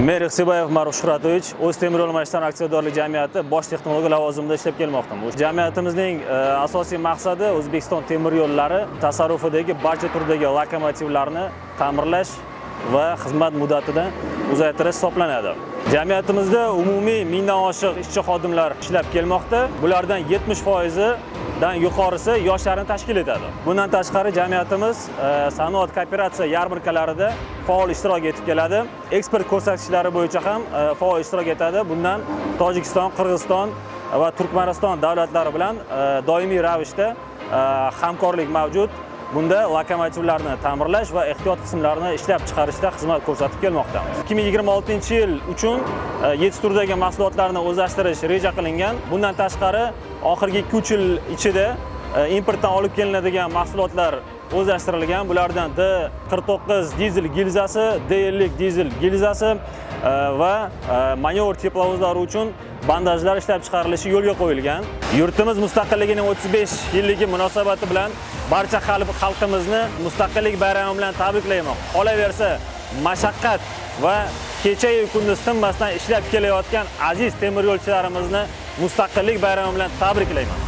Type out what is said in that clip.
Mer Iqsiboyev Maruf Shuhratovich O'z temir yo'l mashinalari aksiyadorlik jamiyati bosh texnolog lavozimida ishlab kelmoqda. Bu jamiyatimizning asosiy maqsadi O'zbekiston temir yo'llari tasarrufidagi barcha turdagi lokomotivlarni ta'mirlash va xizmat muddatidan uzaytirish hisoblanadi. Jamiyatimizda umumiy 1000 dan oshiq ishchi xodimlar ishlab kelmoqda. Bulardan 70% dan yuqorisi yoshlarni tashkil etadi. Bundan tashqari jamiyatimiz sanoat kooperatsiya yarmarkalarida faol ishtirok etib keladi. Eksport ko'rsatkichlari bo'yicha ham faol ishtirok etadi. Bundan Tojikiston, Qirg'iziston va Turkmaniston davlatlari bilan doimiy ravishda hamkorlik mavjud. Bunda lokomotivlarni ta'mirlash va ehtiyot qismlarini ishlab chiqarishda xizmat ko'rsatib kelmoqda. 2026-yil uchun 7 turdagi mahsulotlarni o'zlashtirish reja qilingan. Bundan tashqari oxirgi 2-3 yil ichida importdan olib kelinadigan mahsulotlar o'zlashtirilgan. Bulardan D49 dizel gilzasi, D50 dizel gilzasi va manevr teplovozlari uchun bandajlar ishlab chiqarilishi yo'lga qo'yilgan. Yurtimiz mustaqilligining 35 yilligi munosabati bilan barcha xalqimizni mustaqillik bayrami bilan tabriklayman. Qolaversa, mashaqqat va kecha-yu kunduz tinmasdan ishlab kelayotgan aziz temir yo'lchilarimizni mustaqillik bayrami bilan tabriklayman.